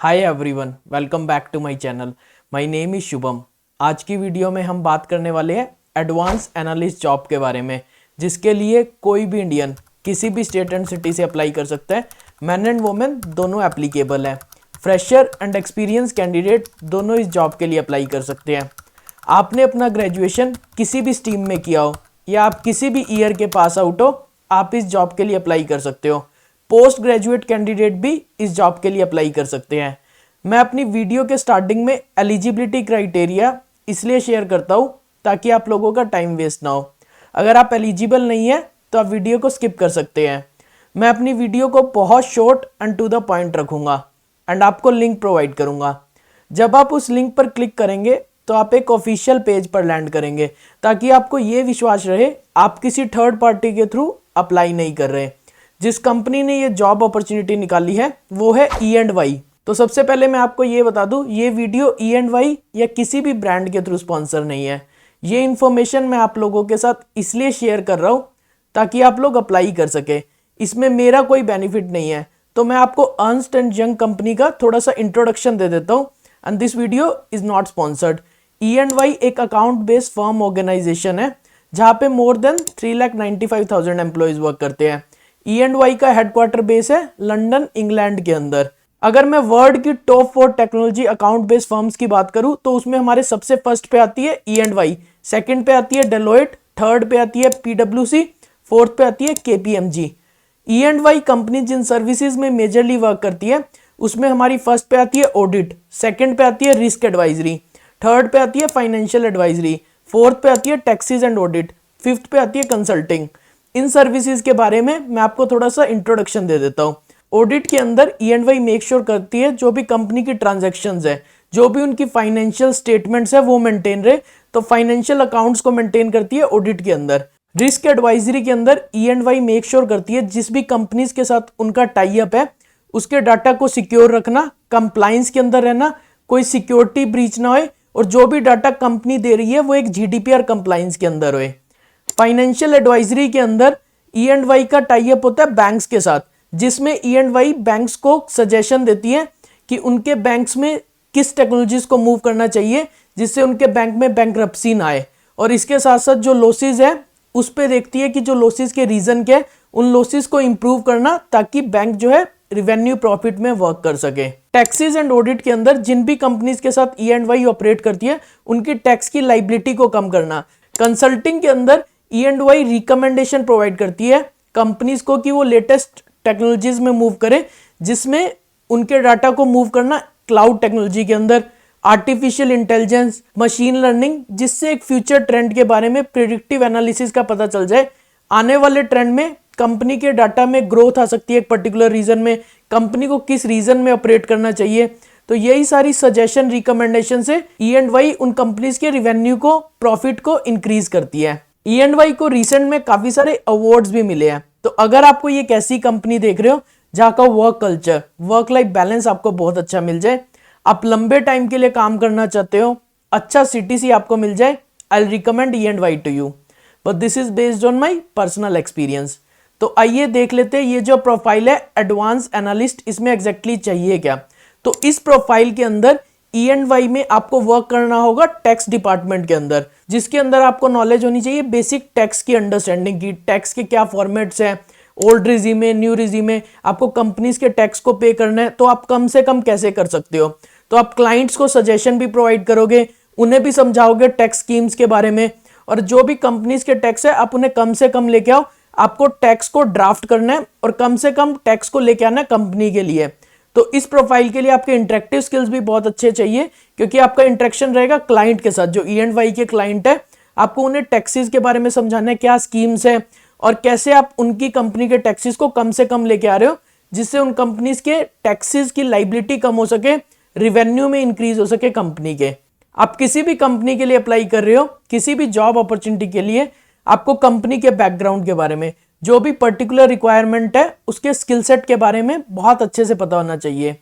Hi everyone, welcome back to my channel. My name is Shubham. आज की video में हम बात करने वाले हैं एडवांस एनालिस्ट जॉब के बारे में, जिसके लिए कोई भी इंडियन किसी भी स्टेट एंड सिटी से अप्लाई कर सकता है। मैन एंड वुमेन दोनों एप्लीकेबल हैं। फ्रेशर एंड एक्सपीरियंस कैंडिडेट दोनों इस जॉब के लिए अप्लाई कर सकते हैं। आपने अपना ग्रेजुएशन किसी भी स्ट्रीम में किया हो या आप किसी भी ईयर के पास आउट हो, आप इस जॉब के लिए अप्लाई कर सकते हो। पोस्ट ग्रेजुएट कैंडिडेट भी इस जॉब के लिए अप्लाई कर सकते हैं। मैं अपनी वीडियो के स्टार्टिंग में एलिजिबिलिटी क्राइटेरिया इसलिए शेयर करता हूँ ताकि आप लोगों का टाइम वेस्ट ना हो। अगर आप एलिजिबल नहीं है तो आप वीडियो को स्किप कर सकते हैं। मैं अपनी वीडियो को बहुत short and to the point रखूँगा एंड आपको लिंक प्रोवाइड करूँगा। जब आप उस लिंक पर क्लिक करेंगे तो आप एक ऑफिशियल पेज पर लैंड करेंगे, ताकि आपको ये विश्वास रहे आप किसी थर्ड पार्टी के थ्रू अप्लाई नहीं कर रहे। जिस कंपनी ने ये जॉब अपॉर्चुनिटी निकाली है वो है E&Y। तो सबसे पहले मैं आपको ये बता दूं, ये वीडियो E&Y या किसी भी ब्रांड के थ्रू स्पॉन्सर नहीं है। ये इन्फॉर्मेशन मैं आप लोगों के साथ इसलिए शेयर कर रहा हूँ ताकि आप लोग अप्लाई कर सके। इसमें मेरा कोई बेनिफिट नहीं है। तो मैं आपको अर्न्स्ट एंड यंग कंपनी का थोड़ा सा इंट्रोडक्शन दे देता हूँ। And this video is not sponsored. E&Y एक अकाउंट बेस्ड फर्म ऑर्गेनाइजेशन है जहाँ पे मोर देन 3,95,000 एम्प्लॉयज वर्क करते हैं। E&Y का हेडक्वार्टर बेस है लंदन, इंग्लैंड के अंदर। अगर मैं वर्ल्ड की top 4 technology account based firms की बात करूं तो उसमें हमारे सबसे फर्स्ट पे आती है E&Y, सेकंड पे आती है डेलोइट, थर्ड पे आती है PwC, फोर्थ पे आती है KPMG। E&Y कंपनी जिन सर्विसेज में मेजरली वर्क करती है उसमें हमारी फर्स्ट पे आती है ऑडिट, सेकंड पे आती है रिस्क एडवाइजरी, थर्ड पे आती है फाइनेंशियल एडवाइजरी, फोर्थ पे आती है टैक्सेस एंड ऑडिट, फिफ्थ पे आती है कंसल्टिंग। इन सर्विसेज के बारे में मैं आपको थोड़ा सा इंट्रोडक्शन दे देता हूँ। ऑडिट के अंदर E&Y मेक श्योर करती है जो भी कंपनी की ट्रांजैक्शंस है, जो भी उनकी फाइनेंशियल स्टेटमेंट्स है वो मेंटेन रहे। तो फाइनेंशियल अकाउंट्स को मेंटेन करती है ऑडिट के अंदर। रिस्क एडवाइजरी के अंदर E&Y मेक श्योर करती है जिस भी कंपनीज के साथ उनका टाई अप है उसके डाटा को सिक्योर रखना, कंप्लायंस के अंदर रहना, कोई सिक्योरिटी ब्रीच ना होए और जो भी डाटा कंपनी दे रही है वो एक GDPR कंप्लायंस के अंदर होए। फाइनेंशियल एडवाइजरी के अंदर E&Y का टाई अप होता है बैंक्स के साथ, जिसमें E&Y बैंक्स को सजेशन देती है कि उनके बैंक्स में किस टेक्नोलॉजीज को मूव करना चाहिए जिससे उनके बैंक में बैंकरप्सी ना आए। और इसके साथ साथ जो लॉसेज है उस पे देखती है कि जो लॉसेज के रीजन क्या है, उन लॉसेज को इंप्रूव करना ताकि बैंक जो है रिवेन्यू प्रॉफिट में वर्क कर सके। टैक्सेस एंड ऑडिट के अंदर जिन भी कंपनीज के साथ E&Y ऑपरेट करती है उनकी टैक्स की लाइबिलिटी को कम करना। कंसल्टिंग के अंदर E&Y रिकमेंडेशन प्रोवाइड करती है कंपनीज को कि वो लेटेस्ट टेक्नोलॉजीज में मूव करें, जिसमें उनके डाटा को मूव करना क्लाउड टेक्नोलॉजी के अंदर, आर्टिफिशियल इंटेलिजेंस, मशीन लर्निंग, जिससे एक फ्यूचर ट्रेंड के बारे में प्रिडिक्टिव एनालिसिस का पता चल जाए। आने वाले ट्रेंड में कंपनी के डाटा में ग्रोथ आ सकती है एक पर्टिकुलर रीजन में, कंपनी को किस रीजन में ऑपरेट करना चाहिए। तो यही सारी सजेशन रिकमेंडेशन से E&Y उन कंपनीज के रिवेन्यू को, प्रॉफिट को इंक्रीज करती है। E&Y को रिसेंट में काफी सारे अवार्ड्स भी मिले हैं। तो अगर आपको ये कैसी कंपनी देख रहे हो जहाँ का work culture, work life balance आपको बहुत अच्छा मिल जाए, आप लंबे टाइम के लिए काम करना चाहते हो, अच्छा CTC आपको मिल जाए, I recommend E&Y to you, but this is based on my personal experience. तो आइए देख लेते हैं ये जो प्रोफाइल है एडवांस एनालिस्ट, इसमें एग्जैक्टली चाहिए क्या। तो इस प्रोफाइल के अंदर E&Y में आपको वर्क करना होगा टैक्स डिपार्टमेंट के अंदर, जिसके अंदर आपको नॉलेज होनी चाहिए बेसिक टैक्स की अंडरस्टैंडिंग की, टैक्स के क्या फॉर्मेट्स हैं, ओल्ड रिजीमे, न्यू रिजीमे, आपको कंपनीज के टैक्स को पे करना है तो आप कम से कम कैसे कर सकते हो। तो आप क्लाइंट्स को सजेशन भी प्रोवाइड करोगे, उन्हें भी समझाओगे टैक्स स्कीम्स के बारे में, और जो भी कंपनीज के टैक्स है आप उन्हें कम से कम लेके आओ। आपको टैक्स को ड्राफ्ट करना है और कम से कम टैक्स को लेके आना है कंपनी के लिए। तो इस प्रोफाइल के लिए आपके इंटरेक्टिव स्किल्स भी बहुत अच्छे चाहिए, क्योंकि आपका इंटरेक्शन रहेगा क्लाइंट के साथ। जो E&Y के क्लाइंट है आपको उन्हें टैक्सेस के बारे में समझाना है, क्या स्कीम्स है और कैसे आप उनकी कंपनी के टैक्सेस को कम से कम लेके आ रहे हो, जिससे उन कंपनीज के टैक्सेस की लाइबिलिटी कम हो सके, रिवेन्यू में इंक्रीज हो सके कंपनी के। आप किसी भी कंपनी के लिए अप्लाई कर रहे हो, किसी भी जॉब अपॉर्चुनिटी के लिए, आपको कंपनी के बैकग्राउंड के बारे में, जो भी पर्टिकुलर रिक्वायरमेंट है उसके स्किल सेट के बारे में बहुत अच्छे से पता होना चाहिए।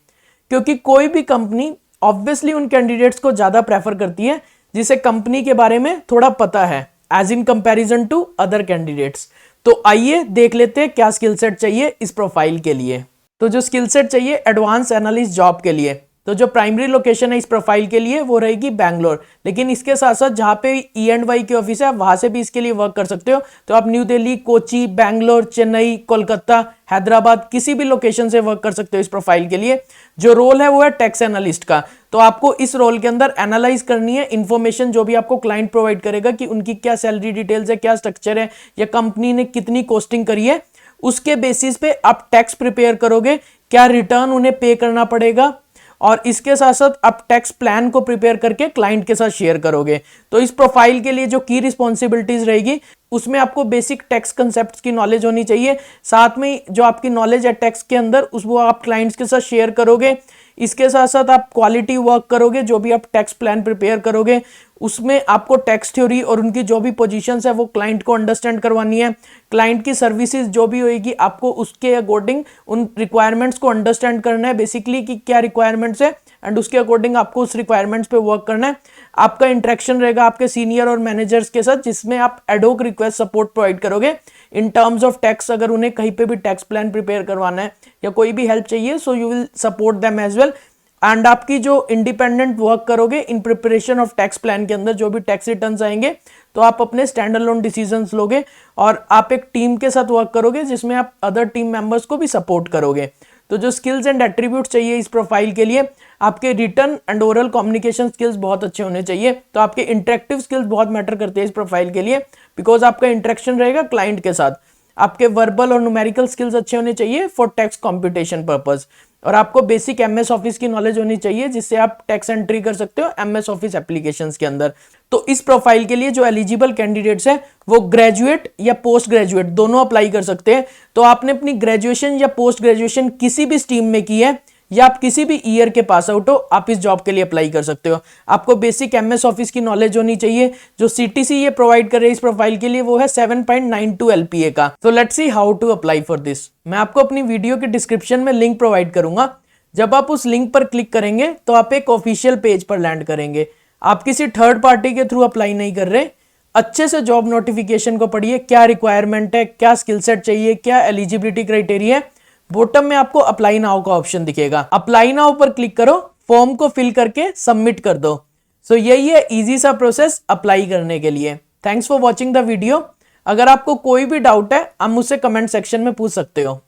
क्योंकि कोई भी कंपनी ऑब्वियसली उन कैंडिडेट्स को ज्यादा प्रेफर करती है जिसे कंपनी के बारे में थोड़ा पता है, as in comparison to other candidates. तो आइए देख लेते हैं क्या स्किल सेट चाहिए इस प्रोफाइल के लिए। तो जो स्किल सेट चाहिए एडवांस एनालिस्ट जॉब के लिए, तो जो प्राइमरी लोकेशन है इस प्रोफाइल के लिए वो रहेगी बैंगलोर, लेकिन इसके साथ साथ जहाँ पे E&Y की ऑफिस है वहां से भी इसके लिए वर्क कर सकते हो। तो आप न्यू दिल्ली, कोची, बैंगलोर, चेन्नई, कोलकाता, हैदराबाद किसी भी लोकेशन से वर्क कर सकते हो इस प्रोफाइल के लिए। जो रोल है वो है टैक्स एनालिस्ट का। तो आपको इस रोल के अंदर एनालाइज करनी है इंफॉर्मेशन जो भी आपको क्लाइंट प्रोवाइड करेगा कि उनकी क्या सैलरी डिटेल्स है, क्या स्ट्रक्चर है, या कंपनी ने कितनी कॉस्टिंग करी है। उसके बेसिस पे आप टैक्स प्रिपेयर करोगे, क्या रिटर्न उन्हें पे करना पड़ेगा, और इसके साथ साथ आप टैक्स प्लान को प्रिपेयर करके क्लाइंट के साथ शेयर करोगे। तो इस प्रोफाइल के लिए जो की रिस्पॉन्सिबिलिटीज रहेगी उसमें आपको बेसिक टैक्स कंसेप्ट्स की नॉलेज होनी चाहिए। साथ में जो आपकी नॉलेज है टैक्स के अंदर उसको आप क्लाइंट्स के साथ शेयर करोगे। इसके साथ साथ आप क्वालिटी वर्क करोगे, जो भी आप टैक्स प्लान प्रिपेयर करोगे उसमें आपको टैक्स थ्योरी और उनकी जो भी पोजीशंस है वो क्लाइंट को अंडरस्टैंड करवानी है। क्लाइंट की सर्विसेज जो भी होगी आपको उसके अकॉर्डिंग उन रिक्वायरमेंट्स को अंडरस्टैंड करना है बेसिकली कि क्या रिक्वायरमेंट्स है, एंड उसके अकॉर्डिंग आपको उस रिक्वायरमेंट्स पे वर्क करना है। आपका इंटरेक्शन रहेगा आपके सीनियर और मैनेजर्स के साथ, जिसमें आप एडहोक रिक्वेस्ट सपोर्ट प्रोवाइड करोगे इन टर्म्स ऑफ टैक्स। अगर उन्हें कहीं पे भी टैक्स प्लान प्रिपेयर करवाना है या कोई भी हेल्प चाहिए, so you will support them as well. And आपकी जो इंडिपेंडेंट वर्क करोगे in preparation of tax plan के अंदर जो भी टैक्स रिटर्न्स आएंगे तो आप अपने स्टैंड अलोन डिसीजंस लोगे, और आप एक टीम के साथ वर्क करोगे जिसमें आप अदर टीम मेंबर्स को भी सपोर्ट करोगे। तो जो स्किल्स एंड एट्रीब्यूट्स चाहिए इस प्रोफाइल के लिए, आपके return and oral communication skills बहुत अच्छे होने चाहिए। तो आपके इंटरेक्टिव स्किल्स बहुत मैटर करते हैं इस प्रोफाइल के लिए, बिकॉज आपका इंटरेक्शन रहेगा क्लाइंट के साथ। आपके वर्बल और न्यूमेरिकल स्किल्स अच्छे होने चाहिए फॉर टैक्स कंप्यूटेशन पर्पस, और आपको बेसिक MS ऑफिस की नॉलेज होनी चाहिए जिससे आप टैक्स एंट्री कर सकते हो MS ऑफिस एप्लीकेशंस के अंदर। तो इस प्रोफाइल के लिए जो एलिजिबल कैंडिडेट्स हैं वो ग्रेजुएट या पोस्ट ग्रेजुएट दोनों अप्लाई कर सकते हैं। तो आपने अपनी ग्रेजुएशन या पोस्ट ग्रेजुएशन किसी भी स्ट्रीम में की है या आप किसी भी ईयर के पास आउट हो, आप इस जॉब के लिए अप्लाई कर सकते हो। आपको बेसिक MS ऑफिस की नॉलेज होनी चाहिए। जो CTC ये प्रोवाइड कर रहे हैं इस प्रोफाइल के लिए वो है 7.92 LPA का। तो let's see how to apply for this. मैं आपको अपनी वीडियो के डिस्क्रिप्शन में लिंक प्रोवाइड करूंगा। जब आप उस लिंक पर क्लिक करेंगे तो आप एक ऑफिशियल पेज पर लैंड करेंगे। आप किसी थर्ड पार्टी के थ्रू अप्लाई नहीं कर रहे। अच्छे से जॉब नोटिफिकेशन को पढ़िए, क्या रिक्वायरमेंट है, क्या स्किल सेट चाहिए, क्या एलिजिबिलिटी क्राइटेरिया है। बॉटम में आपको अप्लाई नाउ का ऑप्शन दिखेगा, अप्लाई नाउ पर क्लिक करो, फॉर्म को फिल करके सबमिट कर दो। सो यही है इजी सा प्रोसेस अप्लाई करने के लिए। Thanks for watching the video. अगर आपको कोई भी डाउट है आप मुझसे कमेंट सेक्शन में पूछ सकते हो।